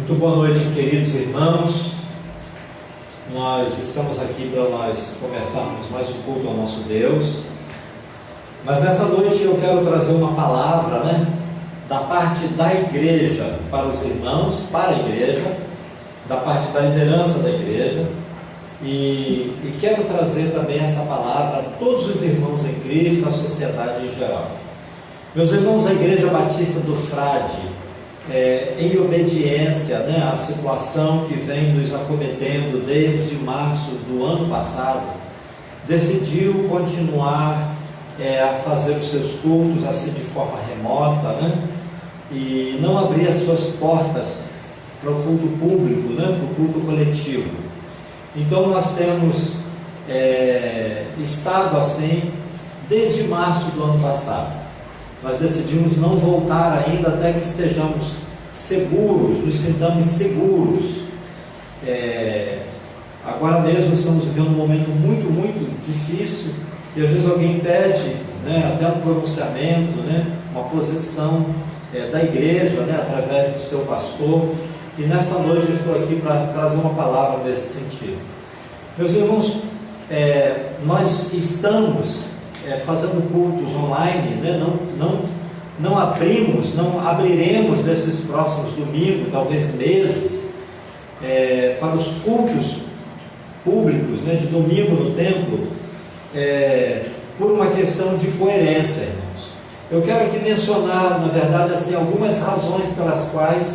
Muito boa noite, queridos irmãos. Nós estamos aqui para nós começarmos mais um culto ao nosso Deus. Mas nessa noite eu quero trazer uma palavra, da parte da igreja para os irmãos, para a igreja, da parte da liderança da igreja. E quero trazer também essa palavra a todos os irmãos em Cristo, a sociedade em geral. Meus irmãos, a Igreja Batista do Frade, em obediência à situação que vem nos acometendo desde março do ano passado, decidiu continuar a fazer os seus cultos assim de forma remota, e não abrir as suas portas para o culto público, para o culto coletivo. Então nós temos estado assim desde março do ano passado. Nós decidimos não voltar ainda até que estejamos seguros, nos sintamos seguros. Agora mesmo estamos vivendo um momento muito, muito difícil, e às vezes alguém pede até um pronunciamento, uma posição da igreja, através do seu pastor, e nessa noite eu estou aqui para trazer uma palavra nesse sentido. Meus irmãos, nós estamos fazendo cultos online, não abriremos nesses próximos domingos, talvez meses, para os cultos públicos, de domingo no templo, por uma questão de coerência, irmãos. Eu quero aqui mencionar, na verdade, assim, algumas razões pelas quais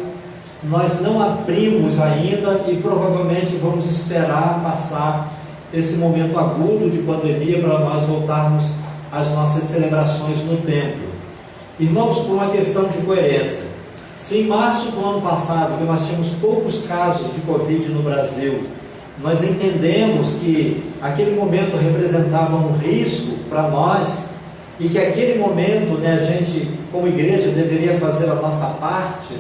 nós não abrimos ainda e provavelmente vamos esperar passar esse momento agudo de pandemia para nós voltarmos às nossas celebrações no templo. Irmãos, por uma questão de coerência, se em março do ano passado, que nós tínhamos poucos casos de Covid no Brasil, nós entendemos que aquele momento representava um risco para nós e que aquele momento, a gente, como igreja, deveria fazer a nossa parte,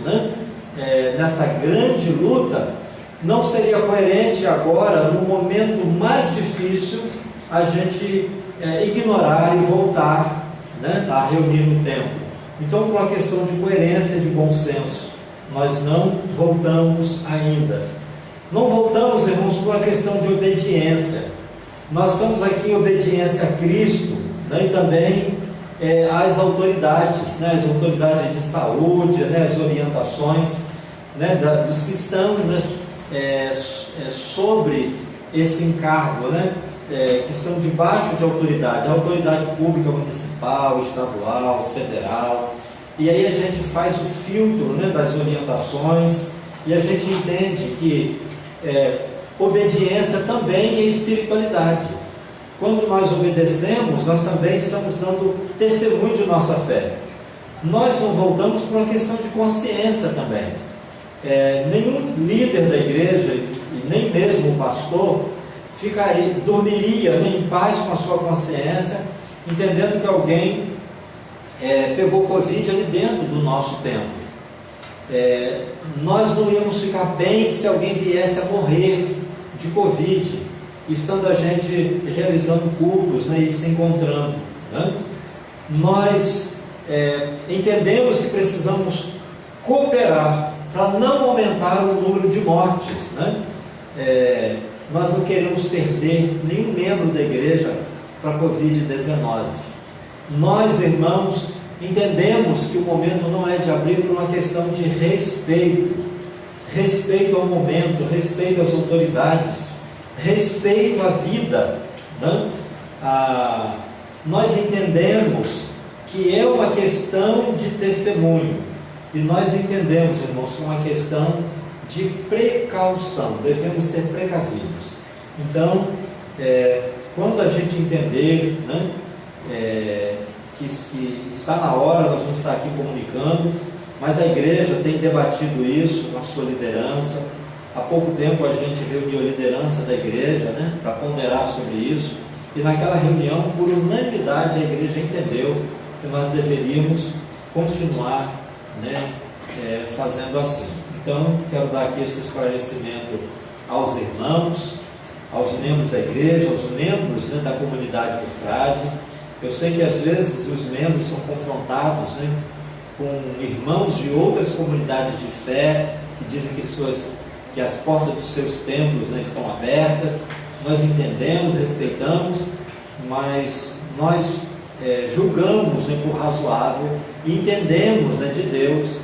nessa grande luta, não seria coerente agora, no momento mais difícil, a gente ignorar e voltar a reunir no templo. Então, por uma questão de coerência e de bom senso, nós não voltamos ainda. Não voltamos, irmãos, por uma questão de obediência. Nós estamos aqui em obediência a Cristo, e também às autoridades, as autoridades de saúde, as orientações dos que estão sobre esse encargo, que estão debaixo de autoridade, a autoridade pública municipal, estadual, federal. E aí a gente faz o filtro das orientações e a gente entende que obediência também é espiritualidade. Quando nós obedecemos, nós também estamos dando testemunho de nossa fé. Nós não voltamos por uma questão de consciência também. Nenhum líder da igreja, e nem mesmo o pastor, dormiria em paz com a sua consciência, entendendo que alguém pegou Covid ali dentro do nosso templo. Nós não íamos ficar bem se alguém viesse a morrer de Covid, estando a gente realizando cultos e se encontrando. Nós entendemos que precisamos cooperar para não aumentar o número de mortes. Nós não queremos perder nenhum membro da igreja para a Covid-19. Nós, irmãos, entendemos que o momento não é de abrir por uma questão de respeito ao momento, respeito às autoridades, respeito à vida. Nós entendemos que é uma questão de testemunho, e nós entendemos, irmãos, que é uma questão de precaução, devemos ser precavidos. Então, quando a gente entender que está na hora, nós vamos estar aqui comunicando, mas a igreja tem debatido isso com a sua liderança. Há pouco tempo a gente reuniu a liderança da igreja para ponderar sobre isso, e naquela reunião, por unanimidade, a igreja entendeu que nós deveríamos continuar fazendo assim. Então, quero dar aqui esse esclarecimento aos irmãos, aos membros da igreja, aos membros da comunidade do Frade. Eu sei que às vezes os membros são confrontados com irmãos de outras comunidades de fé, que dizem que as portas dos seus templos, né, estão abertas. Nós entendemos, respeitamos, mas nós julgamos, né, por razoável e entendemos, né, de Deus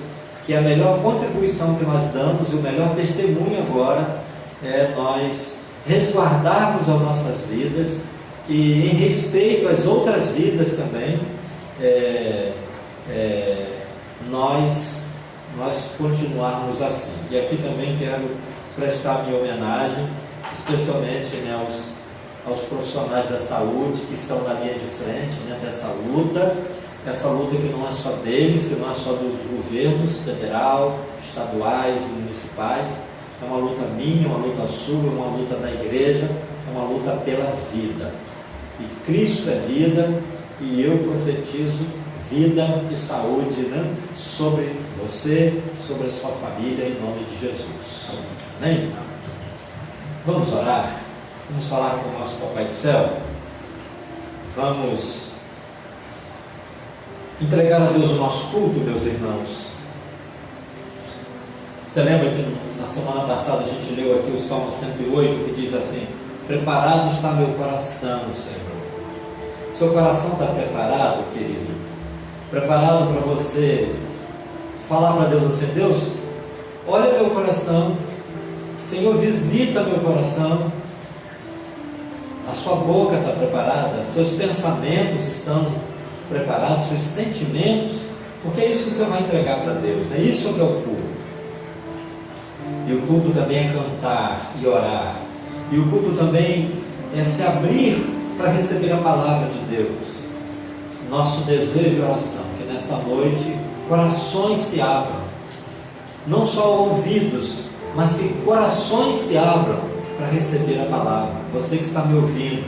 que a melhor contribuição que nós damos e o melhor testemunho agora é nós resguardarmos as nossas vidas e, em respeito às outras vidas também, nós continuarmos assim. E aqui também quero prestar minha homenagem, especialmente, né, aos profissionais da saúde que estão na linha de frente, né, dessa luta, essa luta que não é só deles, que não é só dos governos federal, estaduais e municipais, é uma luta minha, uma luta sua, uma luta da igreja, é uma luta pela vida. E Cristo é vida, e eu profetizo vida e saúde, né, sobre você, sobre a sua família, em nome de Jesus. Amém? Vamos orar? Vamos falar com o nosso Papai do Céu? Vamos entregar a Deus o nosso culto, meus irmãos. Você lembra que na semana passada a gente leu aqui o Salmo 108, que diz assim: preparado está meu coração, Senhor. Seu coração está preparado, querido? Preparado para você falar para Deus assim: Deus, olha meu coração, Senhor, visita meu coração. A sua boca está preparada, seus pensamentos estão preparados, seus sentimentos, porque é isso que você vai entregar para Deus, né? Isso que é o culto. E o culto também é cantar e orar, e o culto também é se abrir para receber a palavra de Deus. Nosso desejo e oração, que nesta noite corações se abram, não só ouvidos, mas que corações se abram para receber a palavra. Você que está me ouvindo,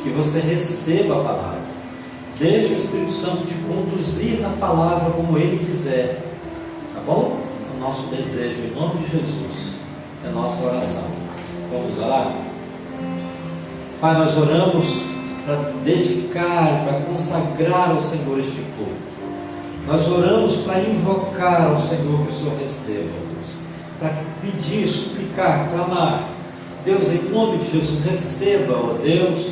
que você receba a palavra. Deixe o Espírito Santo te conduzir na palavra como Ele quiser, tá bom? O nosso desejo, em nome de Jesus, é a nossa oração. Vamos orar? Pai, nós oramos para dedicar, para consagrar ao Senhor este culto. Nós oramos para invocar ao Senhor que o Senhor receba, Deus, para pedir, suplicar, clamar. Deus, em nome de Jesus, receba, ó Deus,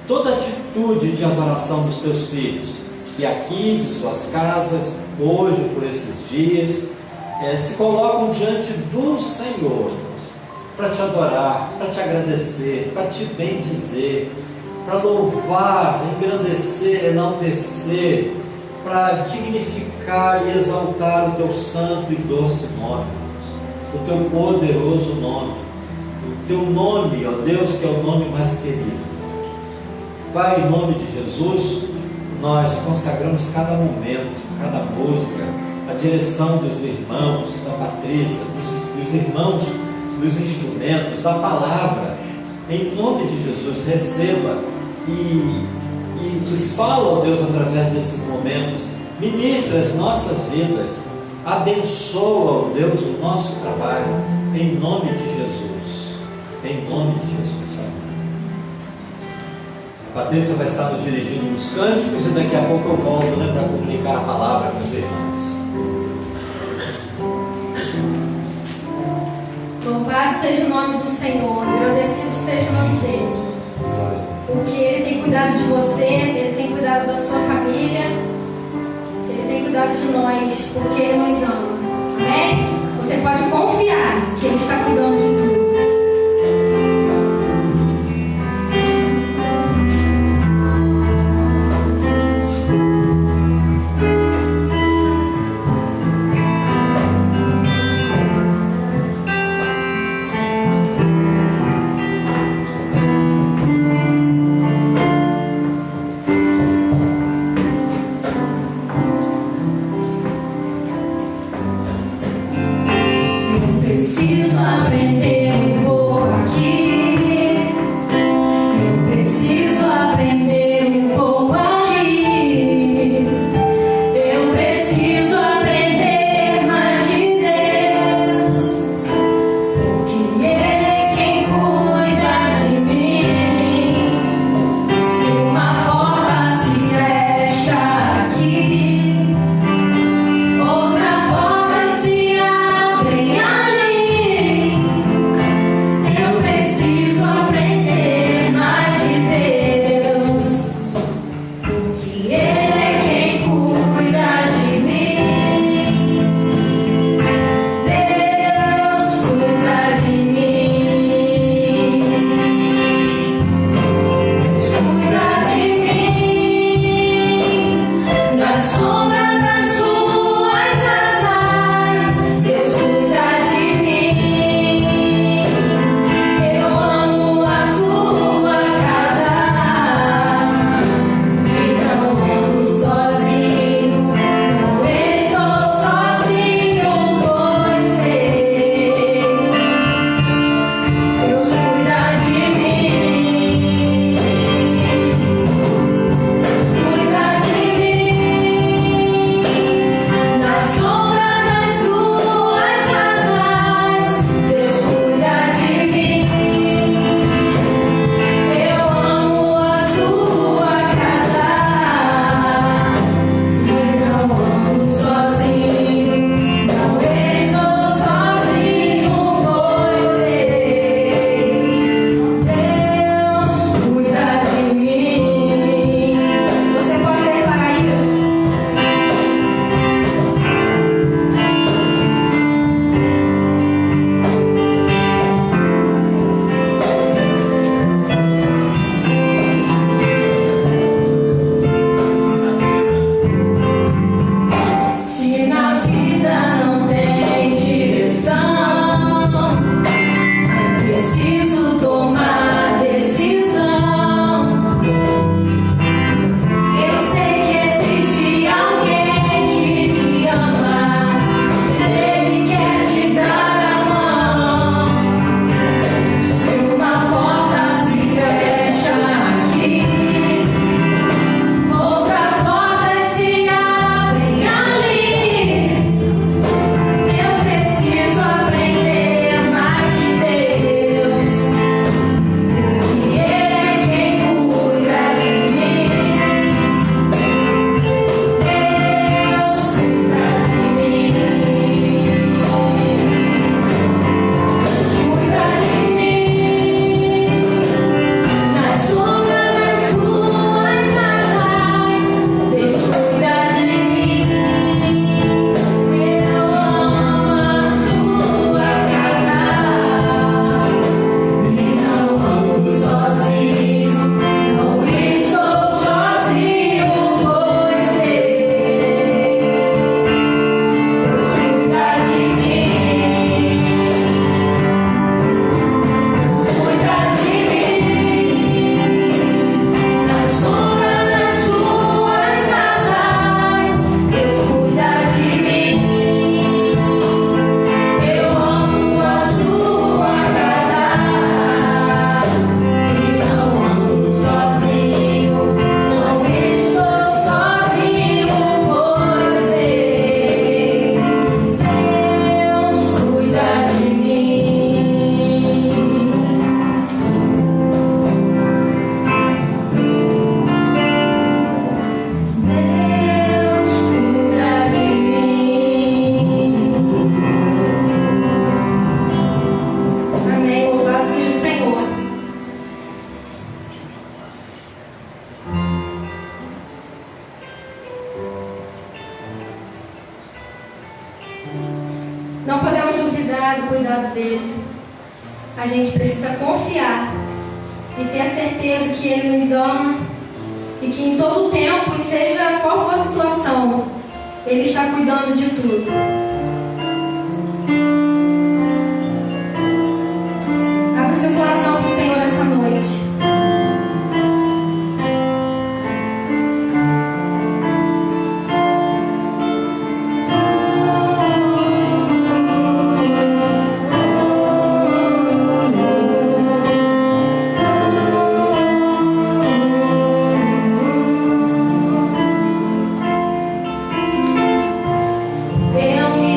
toda atitude de adoração dos teus filhos, que aqui, de suas casas, hoje, por esses dias, se colocam diante do Senhor, para te adorar, para te agradecer, para te bendizer, para louvar, engrandecer, enaltecer, para dignificar e exaltar o teu santo e doce nome, o teu poderoso nome, o teu nome, ó Deus, que é o nome mais querido. Pai, em nome de Jesus, nós consagramos cada momento, cada música, a direção dos irmãos, da Patrícia, dos irmãos, dos instrumentos, da palavra. Em nome de Jesus, receba e fala, ó Deus, através desses momentos. Ministra as nossas vidas, abençoa, ó Deus, o nosso trabalho, em nome de Jesus. Em nome de Jesus, amém. A Patrícia vai estar nos dirigindo nos cânticos e daqui a pouco eu volto, né, para comunicar a palavra com os irmãos. Louvado seja o nome do Senhor, agradecido seja o nome dele, porque Ele tem cuidado de você, Ele tem cuidado da sua família, Ele tem cuidado de nós, porque Ele nos ama, amém? Você pode confiar que Ele está cuidando de tudo. Preciso aprender. Não podemos duvidar do cuidado dele. A gente precisa confiar e ter a certeza que ele nos ama e que em todo o tempo, e seja qual for a situação, ele está cuidando de tudo. Abra seu coração para o Senhor essa noite. Eu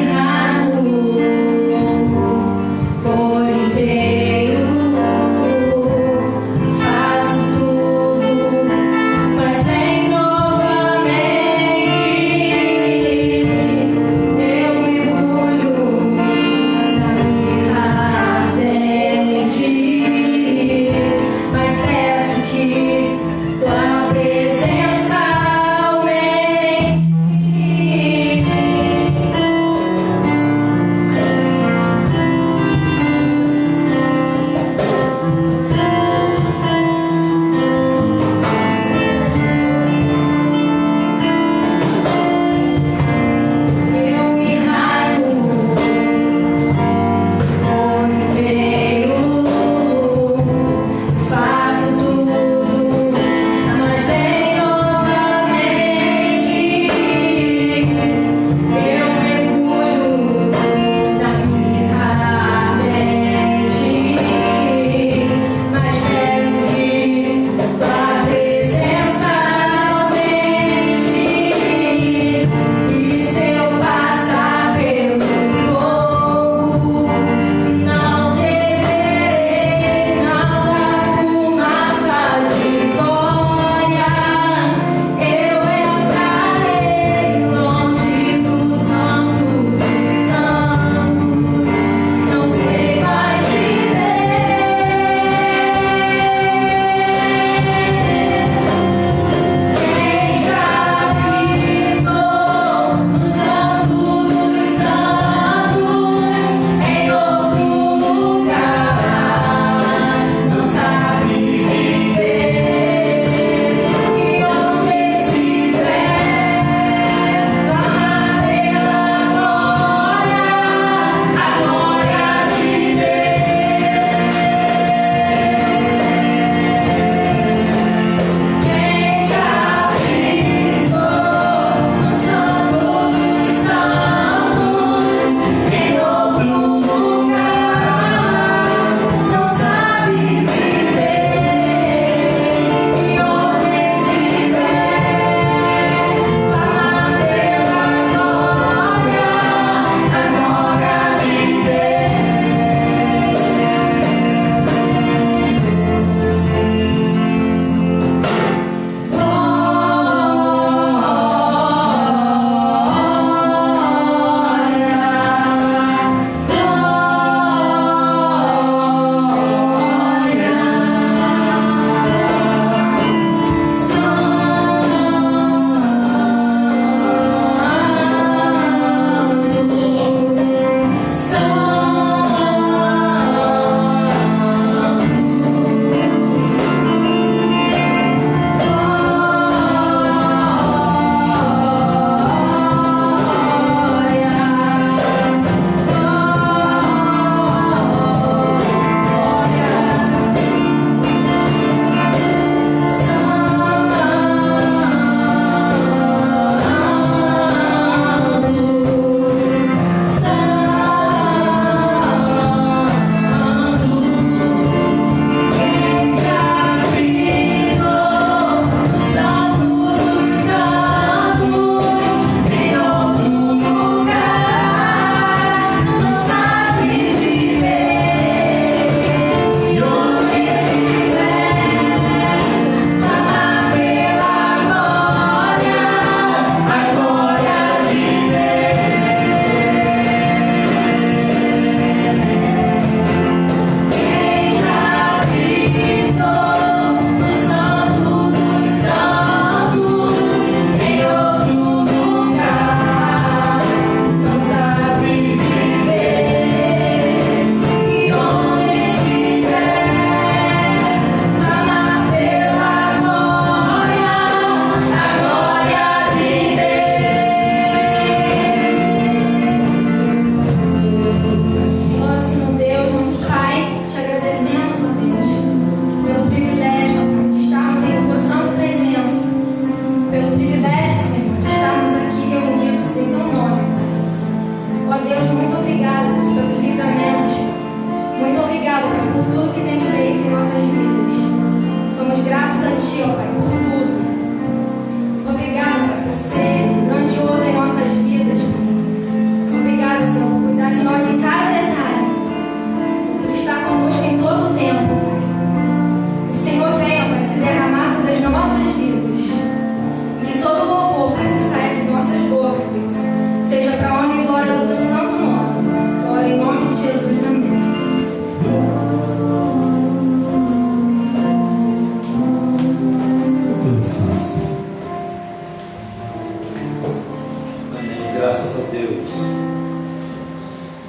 Deus.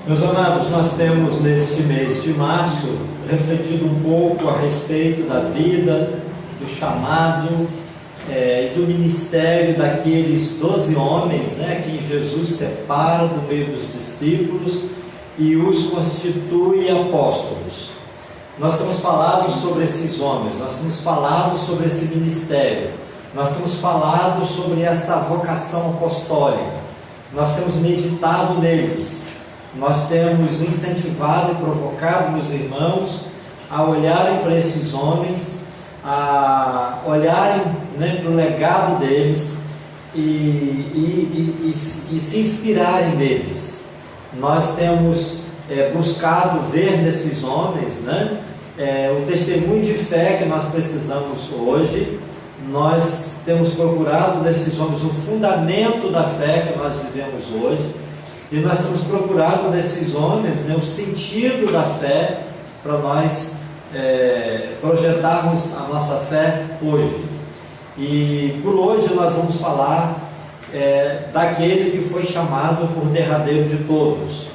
Meus amados, nós temos neste mês de março refletido um pouco a respeito da vida, do chamado e do ministério daqueles 12 homens, que Jesus separa do meio dos discípulos e os constitui apóstolos. Nós temos falado sobre esses homens, nós temos falado sobre esse ministério, nós temos falado sobre esta vocação apostólica, nós temos meditado neles, nós temos incentivado e provocado meus irmãos a olharem para esses homens, a olharem para o legado deles e se inspirarem neles. Nós temos buscado ver nesses homens o testemunho de fé que nós precisamos hoje. Nós temos procurado nesses homens o fundamento da fé que nós vivemos hoje, e nós temos procurado nesses homens o sentido da fé para nós projetarmos a nossa fé hoje. E por hoje nós vamos falar daquele que foi chamado por derradeiro de todos,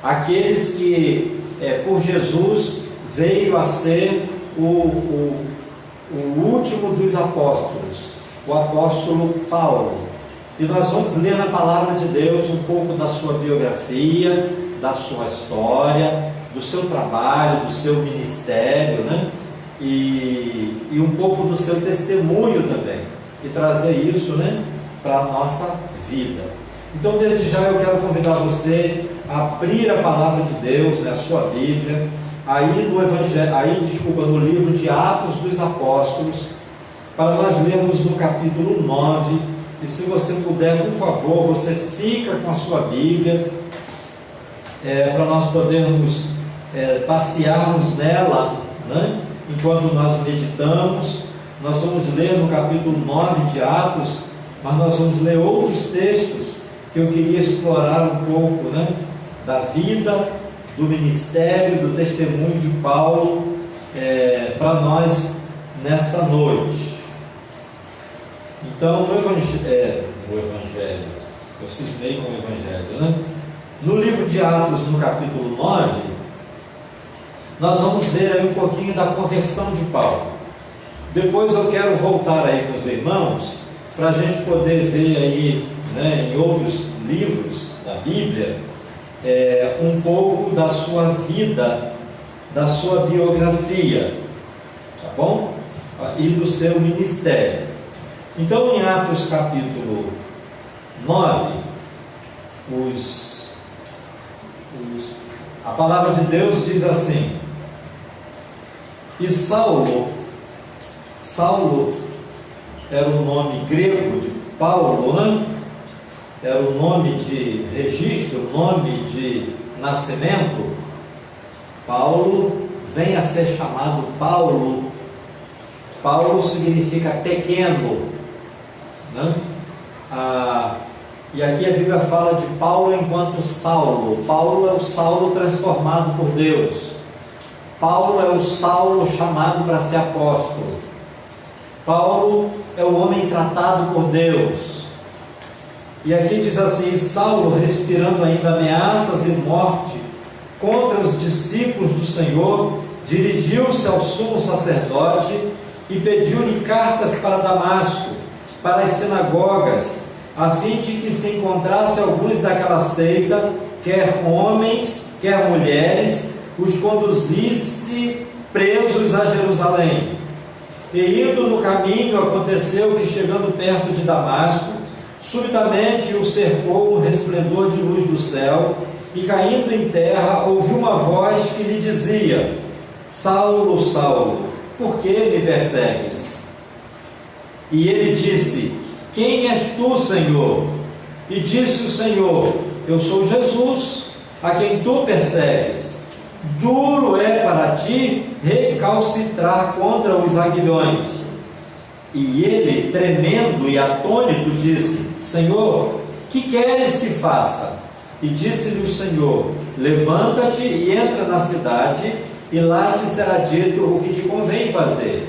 aqueles que por Jesus veio a ser o último dos apóstolos, o apóstolo Paulo. E nós vamos ler na palavra de Deus um pouco da sua biografia, da sua história, do seu trabalho, do seu ministério, e um pouco do seu testemunho também, e trazer isso para a nossa vida. Então, desde já eu quero convidar você a abrir a palavra de Deus, a sua Bíblia, no livro de Atos dos Apóstolos, para nós lermos no capítulo 9. E se você puder, por favor, você fica com a sua Bíblia, para nós podermos passearmos nela, enquanto nós meditamos. Nós vamos ler no capítulo 9 de Atos, mas nós vamos ler outros textos que eu queria explorar um pouco da vida, do ministério, do testemunho de Paulo para nós nesta noite. Então, no Evangelho, eu cismei com o Evangelho, no livro de Atos, no capítulo 9, nós vamos ver aí um pouquinho da conversão de Paulo. Depois eu quero voltar aí com os irmãos, para a gente poder ver aí, em outros livros da Bíblia, um pouco da sua vida, da sua biografia, tá bom? E do seu ministério. Então, em Atos capítulo 9, a palavra de Deus diz assim: e Saulo era o nome grego de Paulo, era o nome de registro, o nome de nascimento. Paulo vem a ser chamado Paulo. Paulo significa pequeno, e aqui a Bíblia fala de Paulo enquanto Saulo. Paulo é o Saulo transformado por Deus. Paulo é o Saulo chamado para ser apóstolo. Paulo é o homem tratado por Deus. E aqui diz assim: Saulo, respirando ainda ameaças e morte contra os discípulos do Senhor, dirigiu-se ao sumo sacerdote e pediu-lhe cartas para Damasco, para as sinagogas, a fim de que se encontrasse alguns daquela seita, quer homens, quer mulheres, os conduzisse presos a Jerusalém. E indo no caminho, aconteceu que, chegando perto de Damasco, subitamente o cercou um resplendor de luz do céu, e caindo em terra, ouviu uma voz que lhe dizia: Saulo, Saulo, por que me persegues? E ele disse: quem és tu, Senhor? E disse o Senhor: eu sou Jesus, a quem tu persegues. Duro é para ti recalcitrar contra os aguilhões. E ele, tremendo e atônito, disse: Senhor, que queres que faça? E disse-lhe o Senhor: levanta-te e entra na cidade, e lá te será dito o que te convém fazer.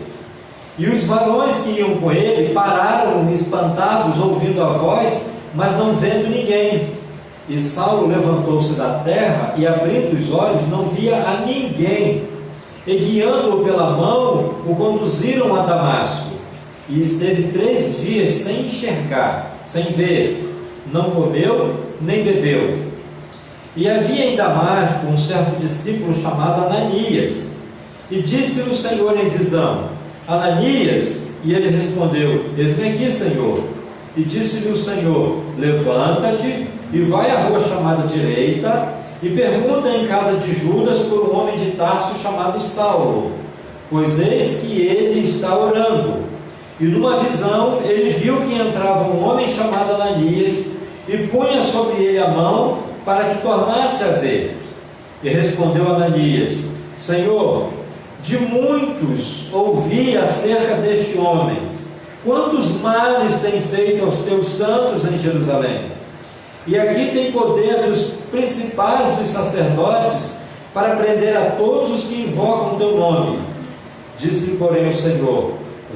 E os varões que iam com ele pararam espantados, ouvindo a voz, mas não vendo ninguém. E Saulo levantou-se da terra e, abrindo os olhos, não via a ninguém. E, guiando-o pela mão, o conduziram a Damasco. E esteve 3 dias sem enxergar, sem ver. Não comeu, nem bebeu. E havia em Damasco um certo discípulo chamado Ananias. E disse-lhe o Senhor em visão: Ananias. E ele respondeu: Eis-me aqui, Senhor. E disse-lhe o Senhor: Levanta-te e vai à rua chamada Direita, e pergunta em casa de Judas por um homem de Tarso chamado Saulo, pois eis que ele está orando. E numa visão ele viu que entrava um homem chamado Ananias, e punha sobre ele a mão para que tornasse a ver. E respondeu Ananias: Senhor, de muitos ouvi acerca deste homem, quantos males tem feito aos teus santos em Jerusalém. E aqui tem poder dos principais dos sacerdotes para prender a todos os que invocam o teu nome. Disse-lhe, porém, o Senhor: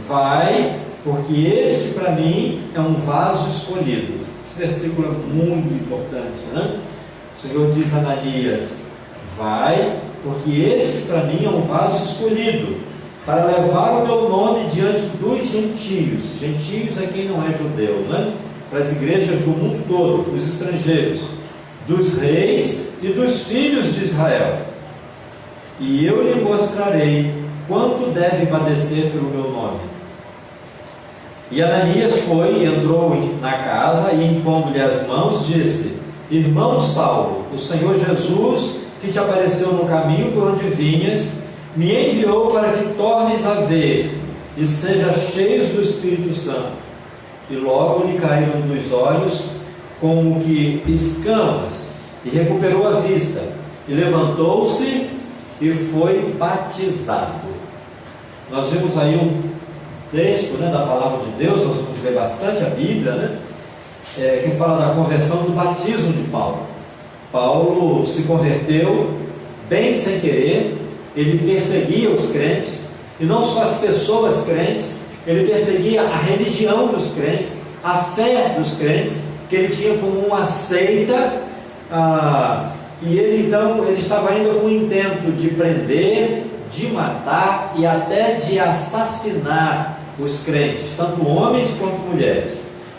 Vai, porque este para mim é um vaso escolhido. Esse versículo é muito importante, né? O Senhor diz a Ananias: Vai, porque este para mim é um vaso escolhido, para levar o meu nome diante dos gentios. Gentios é quem não é judeu, né? Para as igrejas do mundo todo, dos estrangeiros, dos reis e dos filhos de Israel. E eu lhe mostrarei quanto deve padecer pelo meu nome. E Ananias foi e entrou na casa, e impondo-lhe as mãos, disse: Irmão Saulo, o Senhor Jesus, que te apareceu no caminho por onde vinhas, me enviou para que tornes a ver e seja cheio do Espírito Santo. E logo lhe caíram dos olhos como que escamas, e recuperou a vista, e levantou-se e foi batizado. Nós vimos aí um texto, né, da palavra de Deus, nós vamos ler bastante a Bíblia, né, que fala da conversão, do batismo de Paulo. Paulo se converteu bem sem querer, ele perseguia os crentes, e não só as pessoas crentes, ele perseguia a religião dos crentes, a fé dos crentes, que ele tinha como uma seita, e ele então estava ainda com o intento de prender, de matar e até de assassinar os crentes, tanto homens quanto mulheres.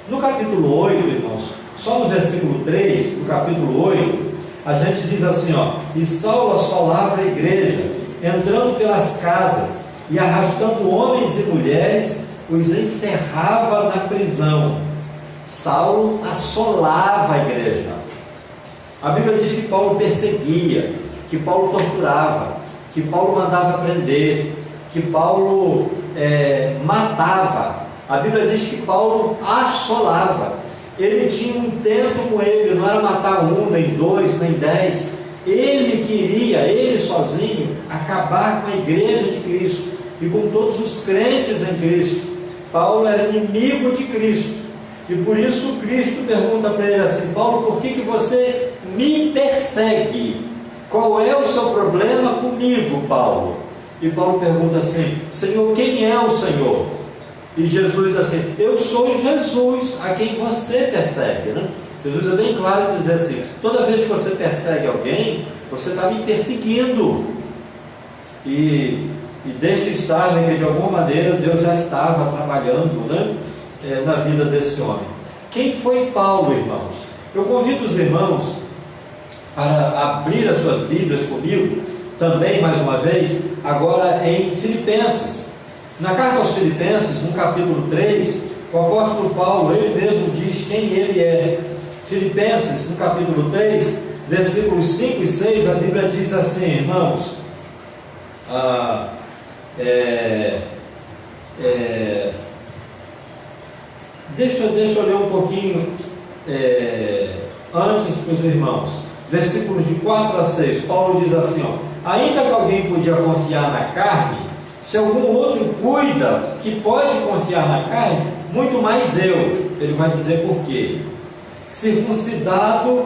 No capítulo 8, irmãos, só no versículo 3 do capítulo 8, a gente diz assim, ó: E Saulo assolava a igreja, entrando pelas casas e arrastando homens e mulheres, os encerrava na prisão. Saulo assolava a igreja. A Bíblia diz que Paulo perseguia, que Paulo torturava, que Paulo mandava prender, que Paulo matava. A Bíblia diz que Paulo assolava. Ele tinha um intento com ele, não era matar 1, nem 2, nem 10. Ele queria, ele sozinho, acabar com a igreja de Cristo e com todos os crentes em Cristo. Paulo era inimigo de Cristo, e por isso Cristo pergunta para ele assim: Paulo, por que você me persegue? Qual é o seu problema comigo, Paulo? E Paulo pergunta assim: Senhor, quem é o Senhor? E Jesus diz assim: eu sou Jesus a quem você persegue, né? Jesus é bem claro em dizer assim: toda vez que você persegue alguém, você está me perseguindo. E deixa estar, né, que de alguma maneira Deus já estava trabalhando, né, na vida desse homem. Quem foi Paulo, irmãos? Eu convido os irmãos para abrir as suas Bíblias comigo, também mais uma vez, agora em Filipenses. Na carta aos Filipenses, no capítulo 3, o apóstolo Paulo, ele mesmo diz quem ele é. Filipenses, no capítulo 3, versículos 5 e 6, a Bíblia diz assim, irmãos, deixa eu ler um pouquinho antes para os irmãos, versículos de 4 a 6, Paulo diz assim, ó: ainda que alguém podia confiar na carne, se algum outro cuida que pode confiar na carne, muito mais eu. Ele vai dizer por quê. Circuncidado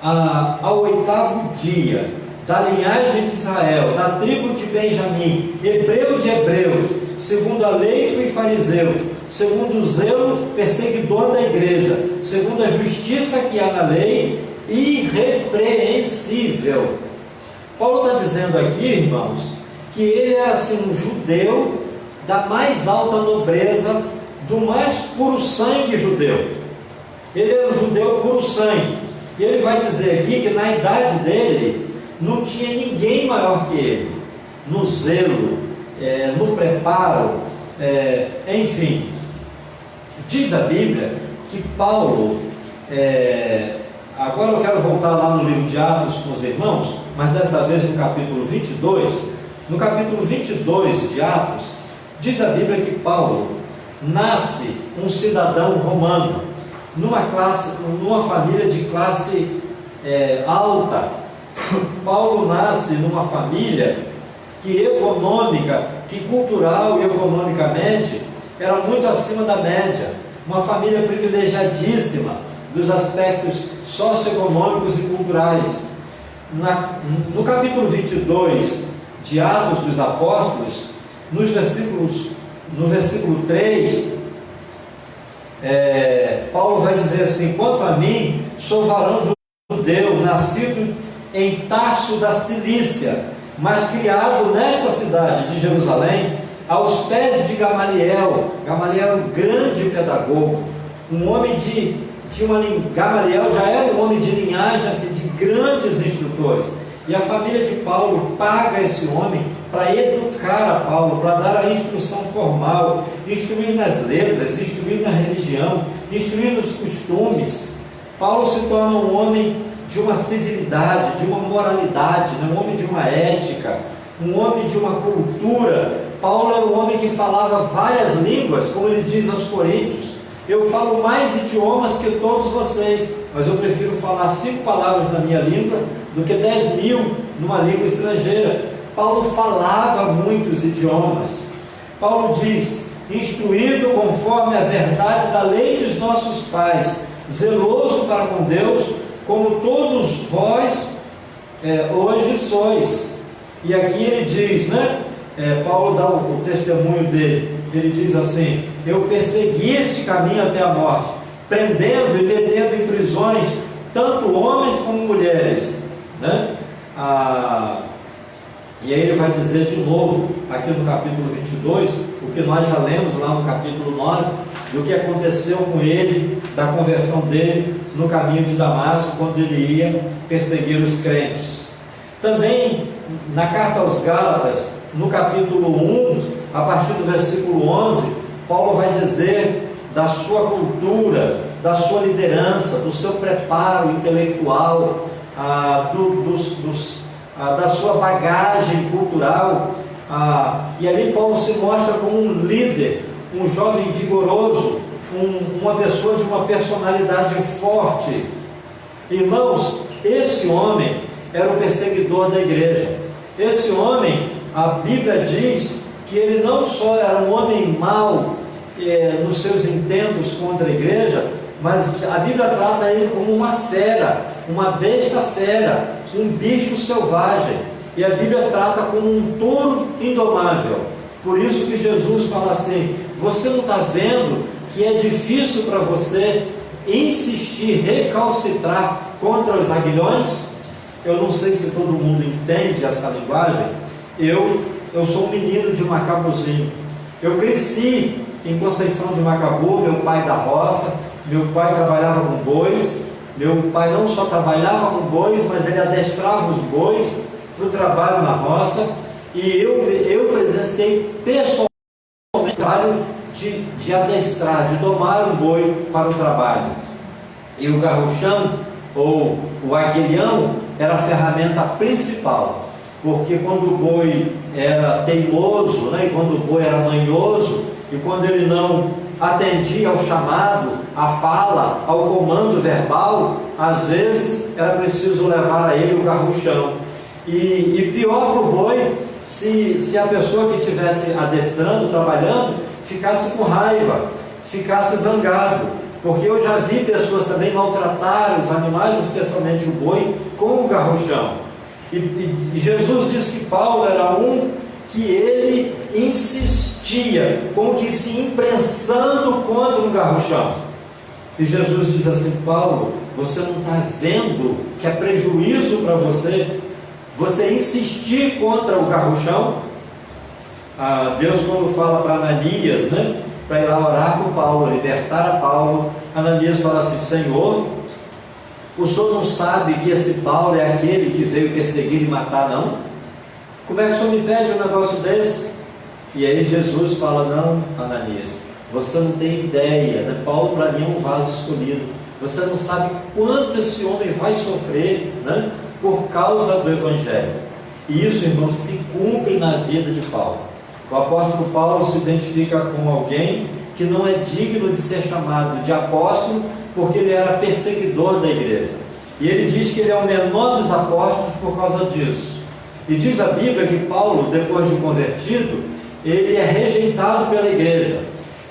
ao 8º dia, da linhagem de Israel, da tribo de Benjamim, hebreu de hebreus, segundo a lei fui fariseu, segundo o zelo perseguidor da igreja, segundo a justiça que há na lei, irrepreensível. Paulo está dizendo aqui, irmãos, que ele é assim um judeu da mais alta nobreza, do mais puro sangue judeu. Ele é um judeu puro sangue. E ele vai dizer aqui que na idade dele não tinha ninguém maior que ele, no zelo, no preparo, enfim. Diz a Bíblia que Paulo, agora eu quero voltar lá no livro de Atos com os irmãos, mas dessa vez no capítulo 22. No capítulo 22 de Atos, diz a Bíblia que Paulo nasce um cidadão romano, numa família de classe alta. Paulo nasce numa família que cultural e economicamente era muito acima da média, uma família privilegiadíssima dos aspectos socioeconômicos e culturais. No capítulo 22 de Atos dos Apóstolos, no versículo 3, Paulo vai dizer assim: quanto a mim, sou varão judeu, nascido em Tarso da Cilícia, mas criado nesta cidade de Jerusalém, aos pés de Gamaliel. Gamaliel, um grande pedagogo, um homem Gamaliel já era um homem de linhagem assim, de grandes instrutores, e a família de Paulo paga esse homem para educar a Paulo, para dar a instrução formal, instruir nas letras, instruir na religião, instruir nos costumes. Paulo se torna um homem de uma civilidade, de uma moralidade, um homem de uma ética, um homem de uma cultura. Paulo era um homem que falava várias línguas, como ele diz aos Coríntios: eu falo mais idiomas que todos vocês, mas eu prefiro falar 5 palavras na minha língua do que 10.000 numa língua estrangeira. Paulo falava muitos idiomas. Paulo diz: instruído conforme a verdade da lei dos nossos pais, zeloso para com Deus, como todos vós hoje sois. E aqui ele diz, Paulo dá o testemunho dele. Ele diz assim: eu persegui este caminho até a morte, prendendo e detendo em prisões tanto homens como mulheres, e aí ele vai dizer de novo aqui no capítulo 22 o que nós já lemos lá no capítulo 9, do que aconteceu com ele, da conversão dele no caminho de Damasco, quando ele ia perseguir os crentes. Também na carta aos Gálatas, no capítulo 1, a partir do versículo 11, Paulo vai dizer da sua cultura, da sua liderança, do seu preparo intelectual, da sua bagagem cultural, e ali Paulo se mostra como um líder, um jovem vigoroso, uma pessoa de uma personalidade forte. Irmãos, esse homem era o perseguidor da igreja. Esse homem, a Bíblia diz que ele não só era um homem mau nos seus intentos contra a igreja, mas a Bíblia trata ele como uma fera, uma besta fera, um bicho selvagem, e a Bíblia trata como um touro indomável. Por isso que Jesus fala assim: você não está vendo que é difícil para você insistir, recalcitrar contra os aguilhões? Eu não sei se todo mundo entende essa linguagem. Eu sou um menino de Macabuzinho. Eu cresci em Conceição de Macabu, meu pai da roça. Meu pai trabalhava com bois. Meu pai não só trabalhava com bois, mas ele adestrava os bois para o trabalho na roça. E eu presenciei pessoalmente o trabalho de adestrar, de domar um boi para o trabalho. E o garruchão, ou o aguilhão, era a ferramenta principal, porque quando o boi era teimoso, e quando o boi era manhoso, e quando ele não atendia ao chamado, à fala, ao comando verbal, às vezes era preciso levar a ele o garruchão. E pior para o boi, se a pessoa que estivesse adestrando, trabalhando, ficasse com raiva, ficasse zangado, porque eu já vi pessoas também maltratar os animais, especialmente o boi, com o garruchão. E Jesus disse que Paulo era um que ele insistia, como que se imprensando contra um garruchão. E Jesus diz assim: Paulo, você não está vendo que é prejuízo para você insistir contra o garruchão? Deus, quando fala para Ananias, né, para ir lá orar com Paulo, libertar a Paulo, Ananias fala assim: Senhor, o senhor não sabe que esse Paulo é aquele que veio perseguir e matar, não? Como é que o senhor me pede um negócio desse? E aí Jesus fala: não, Ananias, você não tem ideia, né? Paulo para mim é um vaso escolhido. Você não sabe quanto esse homem vai sofrer, né, por causa do Evangelho. E isso, irmãos, se cumpre na vida de Paulo. O apóstolo Paulo se identifica com alguém que não é digno de ser chamado de apóstolo, porque ele era perseguidor da igreja. E ele diz que ele é o menor dos apóstolos por causa disso. E diz a Bíblia que Paulo, depois de convertido, ele é rejeitado pela igreja.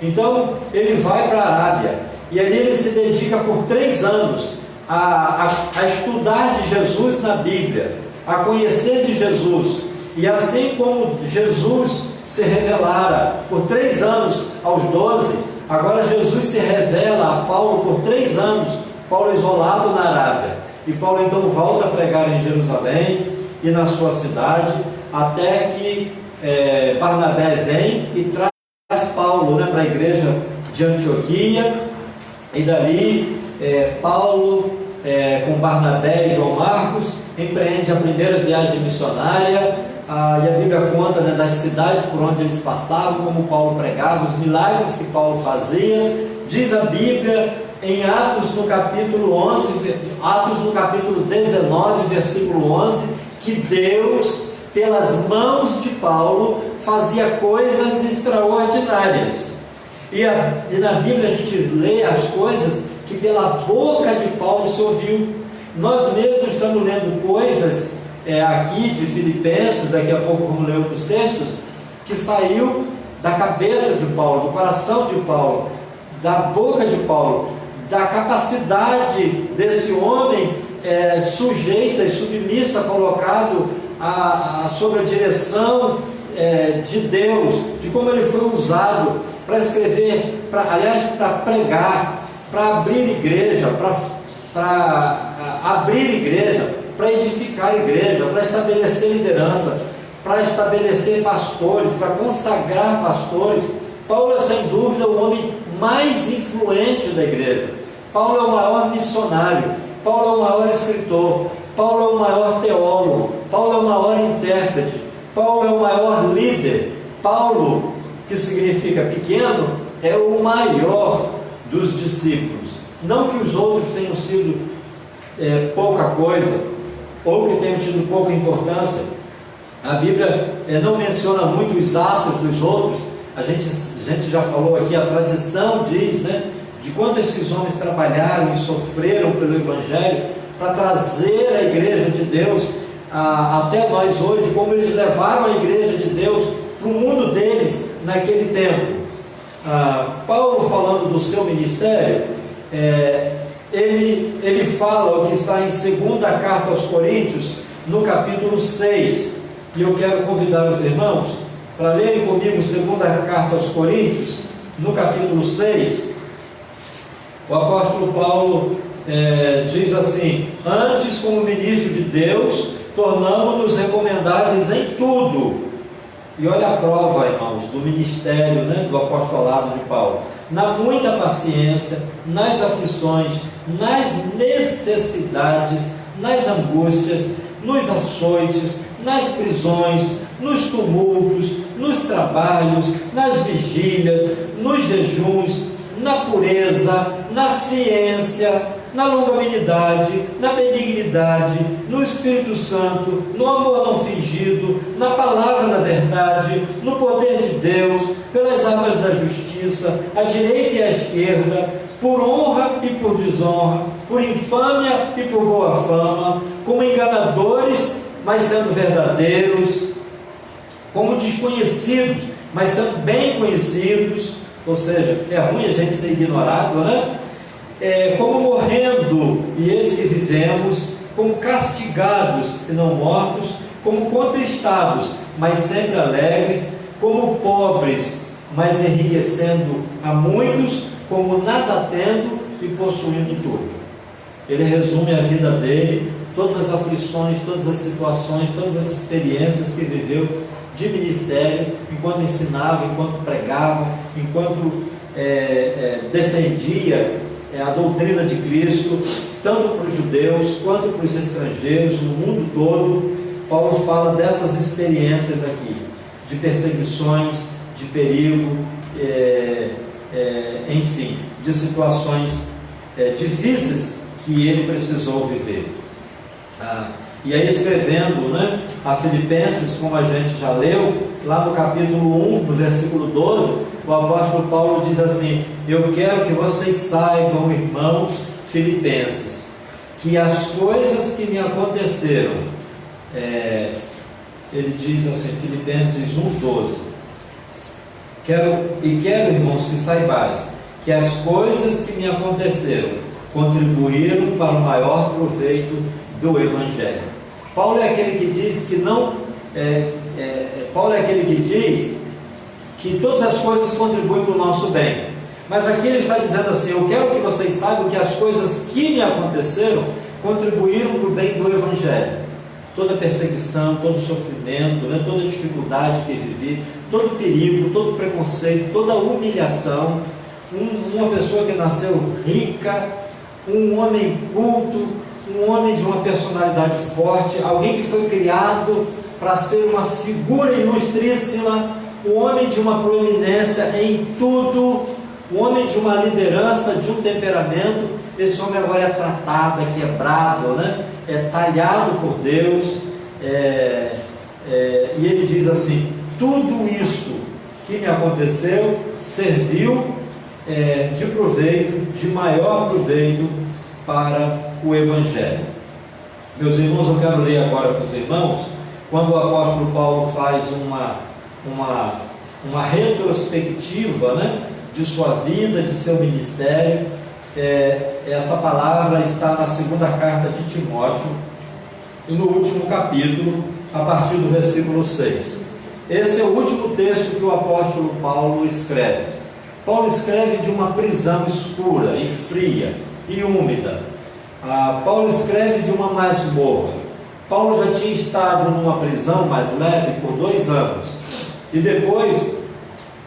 Então ele vai para a Arábia, e ali ele se dedica por 3 anos a estudar de Jesus na Bíblia, a conhecer de Jesus. E assim como Jesus se revelara por 3 anos aos 12, agora Jesus se revela a Paulo por 3 anos, Paulo isolado na Arábia. E Paulo então volta a pregar em Jerusalém e na sua cidade, até que Barnabé vem e traz Paulo, né, para a igreja de Antioquia. E dali Paulo, com Barnabé e João Marcos, empreende a primeira viagem missionária. E a Bíblia conta, né, das cidades por onde eles passavam, como Paulo pregava, os milagres que Paulo fazia. Diz a Bíblia em Atos no capítulo 11, Atos no capítulo 19, versículo 11, que Deus, pelas mãos de Paulo, fazia coisas extraordinárias. E na Bíblia a gente lê as coisas que pela boca de Paulo se ouviu. Nós mesmos estamos lendo coisas aqui de Filipenses, daqui a pouco vamos ler outros textos, que saiu da cabeça de Paulo, do coração de Paulo, da boca de Paulo, da capacidade desse homem sujeita e submissa, colocado sob a direção de Deus, de como ele foi usado para escrever, para pregar, para abrir igreja, para edificar a igreja, para estabelecer liderança, para estabelecer pastores, para consagrar pastores. Paulo é sem dúvida o homem mais influente da igreja. Paulo é o maior missionário, Paulo é o maior escritor, Paulo é o maior teólogo, Paulo é o maior intérprete, Paulo é o maior líder. Paulo, que significa pequeno, é o maior dos discípulos. Não que os outros tenham sido pouca coisa, ou que tenham tido pouca importância. A Bíblia não menciona muito os atos dos outros. A gente já falou aqui, a tradição diz, né, de quanto esses homens trabalharam e sofreram pelo Evangelho para trazer a igreja de Deus até nós hoje, como eles levaram a igreja de Deus para o mundo deles naquele tempo. Paulo, falando do seu ministério, ele fala o que está em 2ª carta aos Coríntios, no capítulo 6, e eu quero convidar os irmãos para lerem comigo 2ª carta aos Coríntios, no capítulo 6. O apóstolo Paulo diz assim: antes, como ministro de Deus, tornamos-nos recomendáveis em tudo. E olha a prova, irmãos, do ministério, né, do apostolado de Paulo: na muita paciência, nas aflições, nas necessidades, nas angústias, nos açoites, nas prisões, nos tumultos, nos trabalhos, nas vigílias, nos jejuns, na pureza, na ciência, na longanimidade, na benignidade, no Espírito Santo, no amor não fingido, na palavra da verdade, no poder de Deus, pelas armas da justiça, à direita e à esquerda, por honra e por desonra, por infâmia e por boa fama, como enganadores, mas sendo verdadeiros, como desconhecidos, mas sendo bem conhecidos. Ou seja, é ruim a gente ser ignorado, né? Como morrendo, e eis que vivemos, como castigados e não mortos, como contristados mas sempre alegres, como pobres, mas enriquecendo a muitos, como nada tendo e possuindo tudo. Ele resume a vida dele, todas as aflições, todas as situações, todas as experiências que viveu de ministério, enquanto ensinava, enquanto pregava, enquanto defendia a doutrina de Cristo, tanto para os judeus quanto para os estrangeiros, no mundo todo. Paulo fala dessas experiências aqui, de perseguições, de perigo, enfim, de situações difíceis que ele precisou viver. E aí, escrevendo, né, a Filipenses, como a gente já leu, lá no capítulo 1, no versículo 12, o apóstolo Paulo diz assim: eu quero que vocês saibam, irmãos filipenses, que as coisas que me aconteceram, ele diz assim, Filipenses 1,12, quero, irmãos, que saibais que as coisas que me aconteceram contribuíram para o maior proveito do Evangelho. Paulo é aquele que diz que Paulo é aquele que diz que todas as coisas contribuem para o nosso bem. Mas aqui ele está dizendo assim: eu quero que vocês saibam que as coisas que me aconteceram contribuíram para o bem do Evangelho. Toda perseguição, todo sofrimento, né, toda dificuldade que vivi, todo perigo, todo preconceito, toda humilhação, uma pessoa que nasceu rica, um homem culto, um homem de uma personalidade forte, alguém que foi criado para ser uma figura ilustríssima, um homem de uma proeminência em tudo, um homem de uma liderança, de um temperamento. Esse homem agora é tratado, é quebrado, né? É talhado por Deus, e ele diz assim: tudo isso que me aconteceu serviu de proveito, de maior proveito para o Evangelho. Meus irmãos, eu quero ler agora para os irmãos, quando o apóstolo Paulo faz uma retrospectiva, né, de sua vida, de seu ministério. Essa palavra está na segunda carta de Timóteo, e no último capítulo, a partir do versículo 6. Esse é o último texto que o apóstolo Paulo escreve. Paulo escreve de uma prisão escura e fria e úmida. Paulo escreve de uma masmorra. Paulo já tinha estado numa prisão mais leve por 2 anos, e depois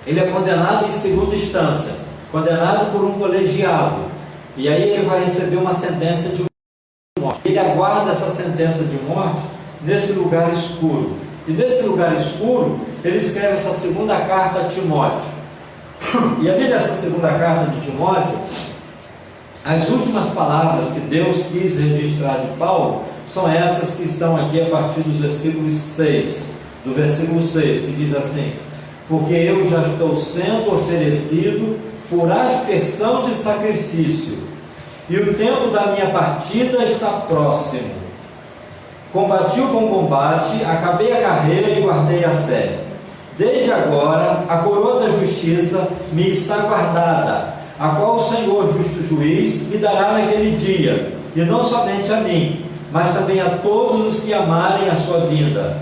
ele é condenado em segunda instância, condenado por um colegiado, e aí ele vai receber uma sentença de morte. Ele aguarda essa sentença de morte nesse lugar escuro, e nesse lugar escuro ele escreve essa segunda carta a Timóteo. E ali nessa segunda carta de Timóteo, as últimas palavras que Deus quis registrar de Paulo são essas que estão aqui a partir dos versículos 6, do versículo 6, que diz assim: porque eu já estou sendo oferecido por aspersão de sacrifício, e o tempo da minha partida está próximo. Combati o bom combate, acabei a carreira e guardei a fé. Desde agora a coroa da justiça me está guardada, a qual o Senhor, justo juiz, me dará naquele dia, e não somente a mim, mas também a todos os que amarem a sua vinda.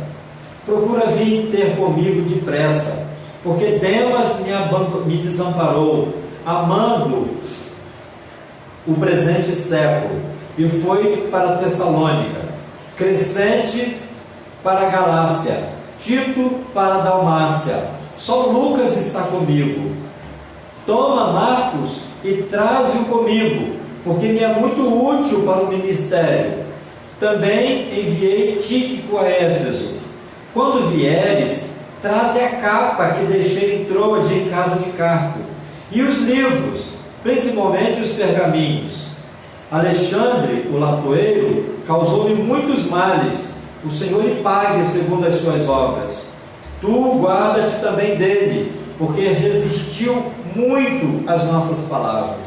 Procura vir ter comigo depressa, porque Demas me desamparou, amando o presente século, e foi para Tessalônica, Crescente para a Galácia, Tito para a Dalmácia. Só Lucas está comigo. Toma Marcos e traze-o comigo, porque me é muito útil para o ministério. Também enviei Tíquico a Éfeso. Quando vieres, traze a capa que deixei em Troade em casa de Carpo, e os livros, principalmente os pergaminhos. Alexandre, o latoeiro, causou-me muitos males. O Senhor lhe pague segundo as suas obras. Tu guarda-te também dele, porque resistiu muito às nossas palavras.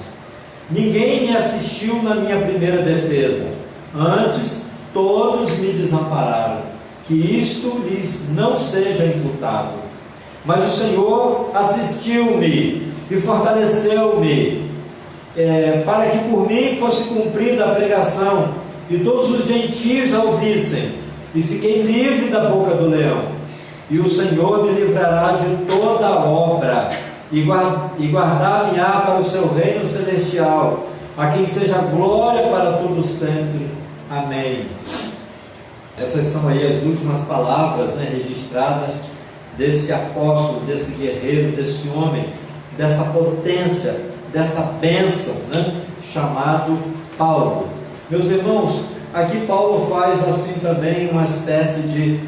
Ninguém me assistiu na minha primeira defesa. Antes, todos me desampararam. Que isto lhes não seja imputado. Mas o Senhor assistiu-me e fortaleceu-me, para que por mim fosse cumprida a pregação, e todos os gentios a ouvissem, e fiquei livre da boca do leão. e o Senhor me livrará de toda obra, e guardar-me-á para o seu reino celestial, a quem seja glória para tudo sempre. Amém. Essas são aí as últimas palavras, né, registradas desse apóstolo, desse guerreiro, desse homem, dessa potência, dessa bênção, né, chamado Paulo. Meus irmãos, aqui Paulo faz assim também uma espécie de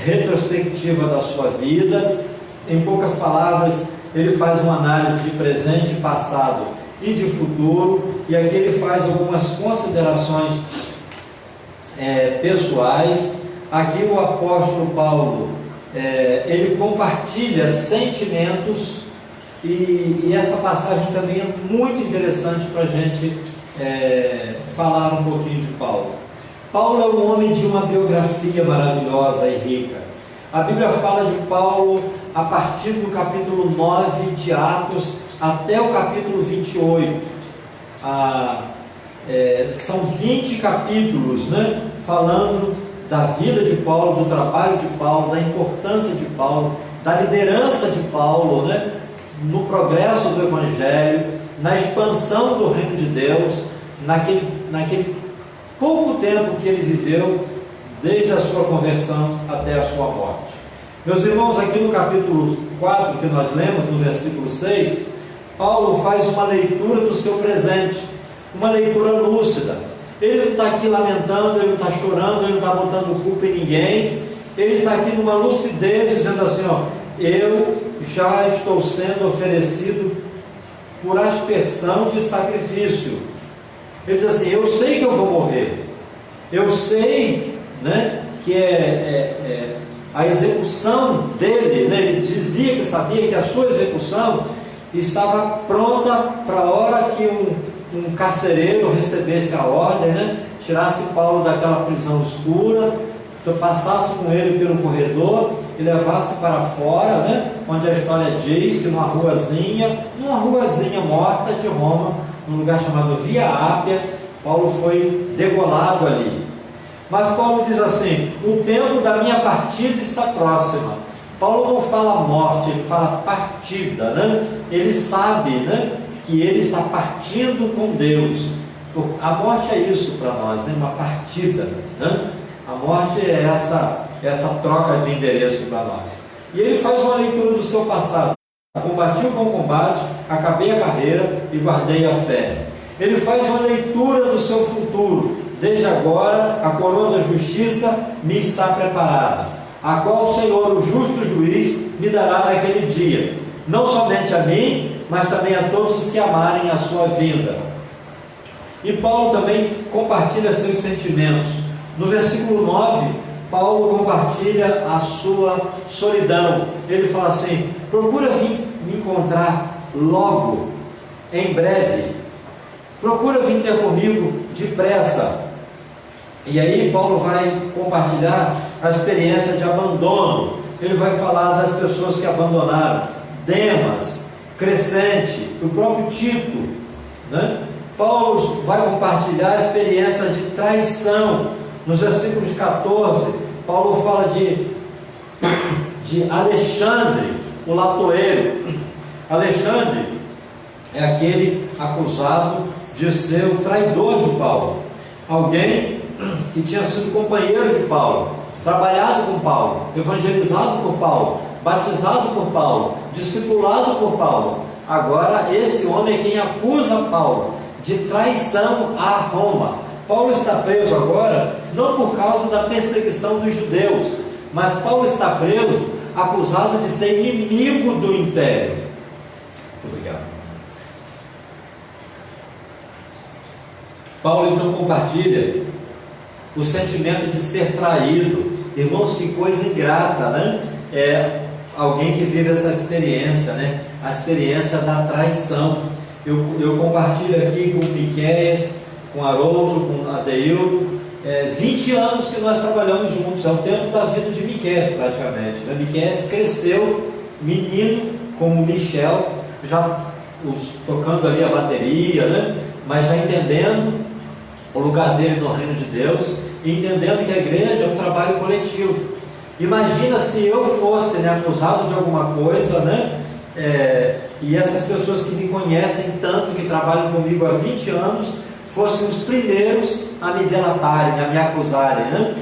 retrospectiva da sua vida. Em poucas palavras, ele faz uma análise de presente, passado e de futuro, e aqui ele faz algumas considerações pessoais. Aqui o apóstolo Paulo ele compartilha sentimentos, e essa passagem também é muito interessante para a gente falar um pouquinho de Paulo. Paulo é um homem de uma biografia maravilhosa e rica. A Bíblia fala de Paulo a partir do capítulo 9 de Atos até o capítulo 28. São 20 capítulos, né, falando da vida de Paulo, do trabalho de Paulo, da importância de Paulo, da liderança de Paulo, né, no progresso do Evangelho, na expansão do reino de Deus, naquele pouco tempo que ele viveu, desde a sua conversão até a sua morte. Meus irmãos, aqui no capítulo 4, que nós lemos, no versículo 6, Paulo faz uma leitura do seu presente, uma leitura lúcida. Ele não está aqui lamentando, ele não está chorando, ele não está botando culpa em ninguém. Ele está aqui numa lucidez, dizendo assim, eu já estou sendo oferecido por aspersão de sacrifício. Ele diz assim, eu sei que eu vou morrer, eu sei, né, que a execução dele, né, ele dizia que sabia que a sua execução estava pronta para a hora que um carcereiro recebesse a ordem, né, tirasse Paulo daquela prisão escura, passasse com ele pelo corredor e levasse para fora, né, onde a história diz que numa ruazinha morta de Roma, num lugar chamado Via Ápia, Paulo foi degolado ali. Mas Paulo diz assim, o tempo da minha partida está próxima. Paulo não fala morte, ele fala partida, né? Ele sabe, né, que ele está partindo com Deus. A morte é isso para nós, né? Uma partida, né? A morte é essa troca de endereço para nós. E ele faz uma leitura do seu passado. Combati o bom combate, acabei a carreira e guardei a fé. Ele faz uma leitura do seu futuro. Desde agora a coroa da justiça me está preparada, a qual o Senhor, o justo juiz, me dará naquele dia, não somente a mim, mas também a todos os que amarem a sua vinda. E Paulo também compartilha seus sentimentos. No versículo 9, Paulo compartilha a sua solidão. Ele fala assim, procura vir me encontrar logo, em breve, procura vir ter comigo depressa. E aí Paulo vai compartilhar a experiência de abandono. Ele vai falar das pessoas que abandonaram, Demas, Crescente, o próprio Tito, né? Paulo vai compartilhar a experiência de traição. Nos versículos 14, Paulo fala de Alexandre, o latoeiro. Alexandre é aquele acusado de ser o traidor de Paulo, alguém que tinha sido companheiro de Paulo, trabalhado com Paulo, evangelizado por Paulo, batizado por Paulo, discipulado por Paulo. Agora esse homem é quem acusa Paulo de traição a Roma. Paulo está preso agora não por causa da perseguição dos judeus, mas Paulo está preso acusado de ser inimigo do império. Muito obrigado. Paulo então compartilha o sentimento de ser traído. Irmãos, que coisa ingrata, né? É alguém que vive essa experiência, né? A experiência da traição. Eu compartilho aqui com o Miqueias, com o Haroldo, com o Adeildo, 20 anos que nós trabalhamos juntos. É o tempo da vida de Miqueias praticamente, né? Miqueias cresceu menino como o Michel, já tocando ali a bateria, né? Mas já entendendo o lugar dele no reino de Deus, e entendendo que a igreja é um trabalho coletivo. Imagina se eu fosse, né, acusado de alguma coisa, né? E essas pessoas que me conhecem tanto, que trabalham comigo há 20 anos, fossem os primeiros a me delatarem, a me acusarem, né?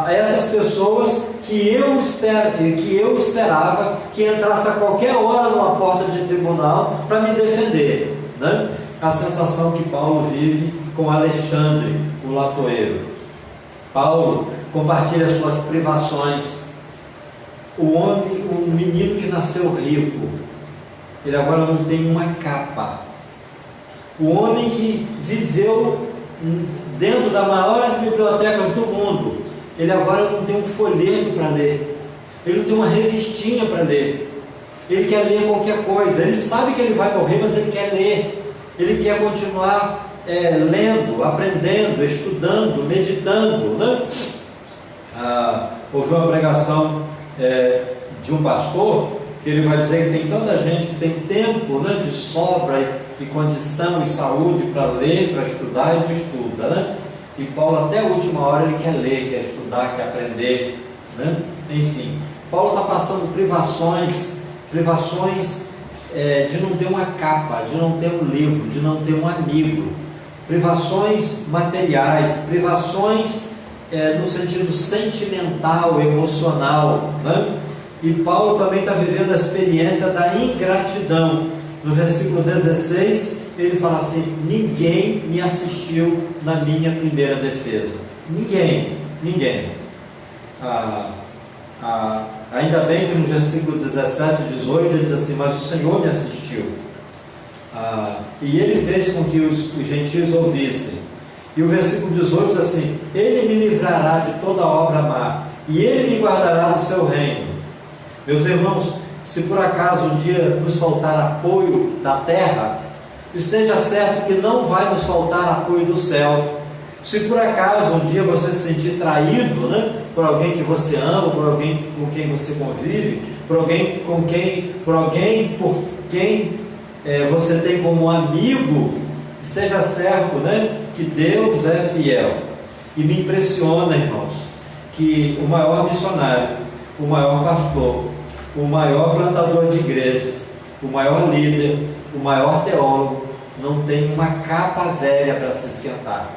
Essas pessoas que eu esperava que entrasse a qualquer hora numa porta de tribunal para me defender, né? A sensação que Paulo vive com Alexandre, o latoeiro. Paulo compartilha suas privações. O menino que nasceu rico, ele agora não tem uma capa. O homem que viveu dentro das maiores bibliotecas do mundo, ele agora não tem um folheto para ler, ele não tem uma revistinha para ler, ele quer ler qualquer coisa, ele sabe que ele vai morrer, mas ele quer ler, ele quer continuar lendo, aprendendo, estudando, meditando, né? Houve uma pregação de um pastor, que ele vai dizer que tem tanta gente que tem tempo, né, de sobra e condição e saúde para ler, para estudar e não estuda, né? E Paulo até a última hora ele quer ler, quer estudar, quer aprender, né? Enfim, Paulo está passando privações de não ter uma capa, de não ter um livro, de não ter um amigo, privações materiais, privações no sentido sentimental, emocional, né? E Paulo também está vivendo a experiência da ingratidão. No versículo 16, ele fala assim: ninguém me assistiu na minha primeira defesa. Ninguém. Ainda bem que no versículo 17 e 18 ele diz assim: mas o Senhor me assistiu. E ele fez com que os gentios ouvissem. E o versículo 18 diz assim: ele me livrará de toda obra má, e ele me guardará do seu reino. Meus irmãos, se por acaso um dia nos faltar apoio da terra, esteja certo que não vai nos faltar apoio do céu. Se por acaso um dia você se sentir traído, né, por alguém que você ama, por alguém com quem você convive, por alguém por quem você tem como amigo, esteja certo, né, que Deus é fiel. E me impressiona, irmãos, que o maior missionário, o maior pastor, o maior plantador de igrejas, o maior líder, o maior teólogo, não tem uma capa velha para se esquentar.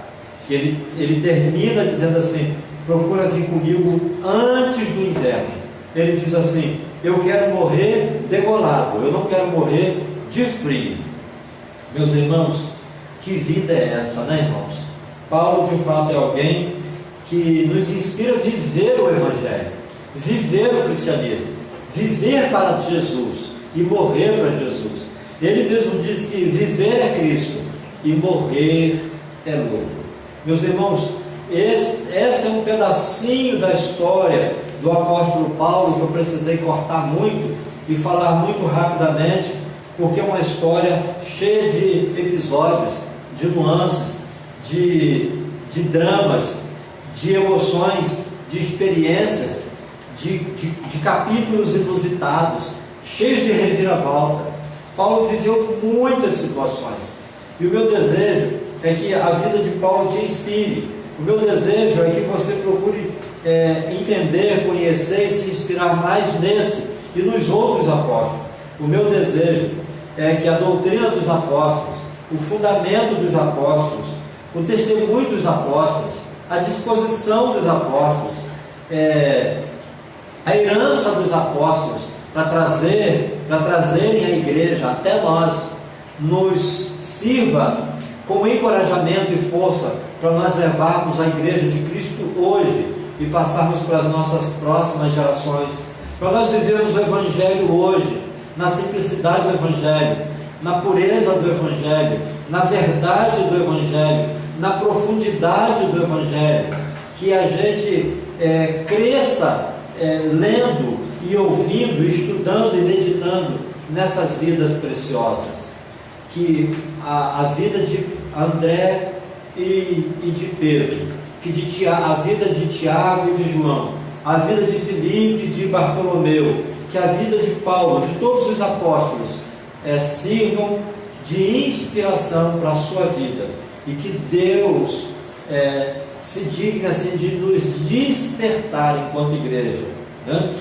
Que ele termina dizendo assim: procura vir comigo antes do inverno. Ele diz assim: eu quero morrer degolado, eu não quero morrer de frio. Meus irmãos, que vida é essa, né, irmãos? Paulo de fato é alguém que nos inspira a viver o Evangelho, viver o cristianismo, viver para Jesus e morrer para Jesus. Ele mesmo diz que viver é Cristo e morrer é lucro. Meus irmãos, esse é um pedacinho da história do apóstolo Paulo que eu precisei cortar muito e falar muito rapidamente, porque é uma história cheia de episódios, de nuances, de dramas, de emoções, de experiências, de capítulos inusitados, cheios de reviravolta. Paulo viveu muitas situações, e o meu desejo é que a vida de Paulo te inspire. O meu desejo é que você procure entender, conhecer e se inspirar mais nesse e nos outros apóstolos. O meu desejo é que a doutrina dos apóstolos, o fundamento dos apóstolos, o testemunho dos apóstolos, a disposição dos apóstolos, a herança dos apóstolos para trazerem a igreja até nós, nos sirva como encorajamento e força para nós levarmos a igreja de Cristo hoje e passarmos para as nossas próximas gerações, para nós vivermos o Evangelho hoje, na simplicidade do Evangelho, na pureza do Evangelho, na verdade do Evangelho, na profundidade do Evangelho, que a gente cresça lendo e ouvindo, estudando e meditando nessas vidas preciosas, que a vida de André e de Pedro, a vida de Tiago e de João, a vida de Filipe e de Bartolomeu, que a vida de Paulo, de todos os apóstolos, sirvam de inspiração para a sua vida, e que Deus se digne assim de nos despertar enquanto igreja né?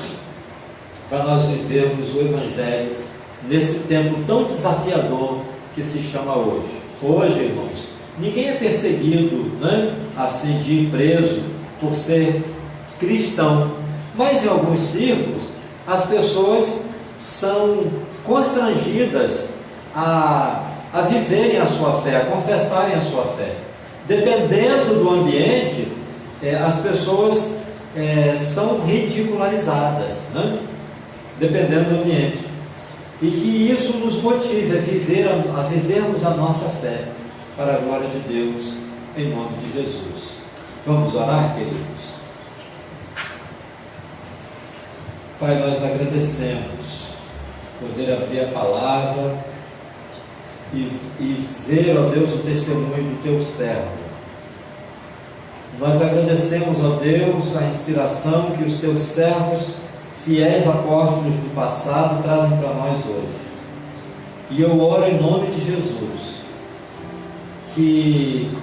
Para nós vivermos o Evangelho nesse tempo tão desafiador que se chama hoje. Hoje, irmãos, ninguém é perseguido, né, assim, de ir preso por ser cristão, mas em alguns círculos as pessoas são constrangidas a viverem a sua fé, a confessarem a sua fé. Dependendo do ambiente, as pessoas são ridicularizadas, né? Dependendo do ambiente. E que isso nos motive a vivermos a nossa fé para a glória de Deus, em nome de Jesus. Vamos orar, queridos? Pai, nós agradecemos poder abrir a palavra e ver, ó Deus, o testemunho do Teu servo. Nós agradecemos, ó Deus, a inspiração que os Teus servos, fiéis apóstolos do passado, trazem para nós hoje. E eu oro em nome de Jesus,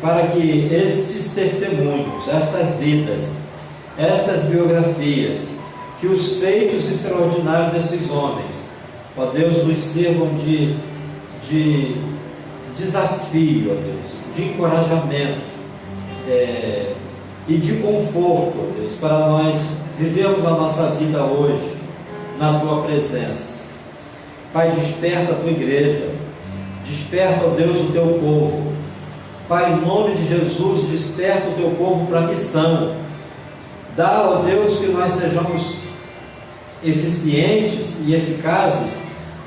para que estes testemunhos, estas vidas, estas biografias, que os feitos extraordinários desses homens, ó Deus, nos sirvam de desafio, ó Deus, de encorajamento e de conforto, ó Deus, para nós vivermos a nossa vida hoje na Tua presença. Pai, desperta a Tua igreja, desperta, ó Deus, o Teu povo. Pai, em nome de Jesus, desperta o Teu povo para a missão. Dá, ó Deus, que nós sejamos eficientes e eficazes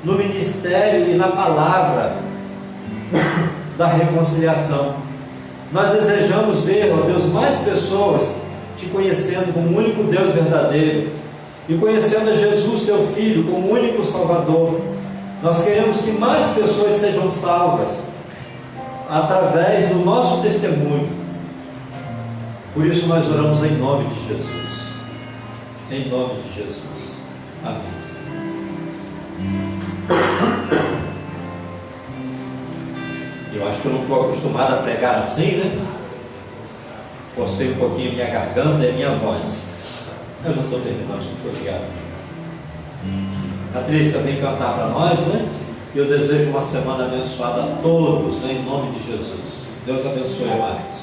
no ministério e na palavra da reconciliação. Nós desejamos ver, ó Deus, mais pessoas Te conhecendo como o único Deus verdadeiro e conhecendo a Jesus, Teu Filho, como o único Salvador. Nós queremos que mais pessoas sejam salvas através do nosso testemunho. Por isso nós oramos em nome de Jesus. Em nome de Jesus. Amém. Eu acho que eu não estou acostumado a pregar assim, né? Forcei um pouquinho minha garganta e minha voz. Eu já estou terminando, muito obrigado. Patrícia vem cantar para nós, né? E eu desejo uma semana abençoada a todos, né? Em nome de Jesus. Deus abençoe mais.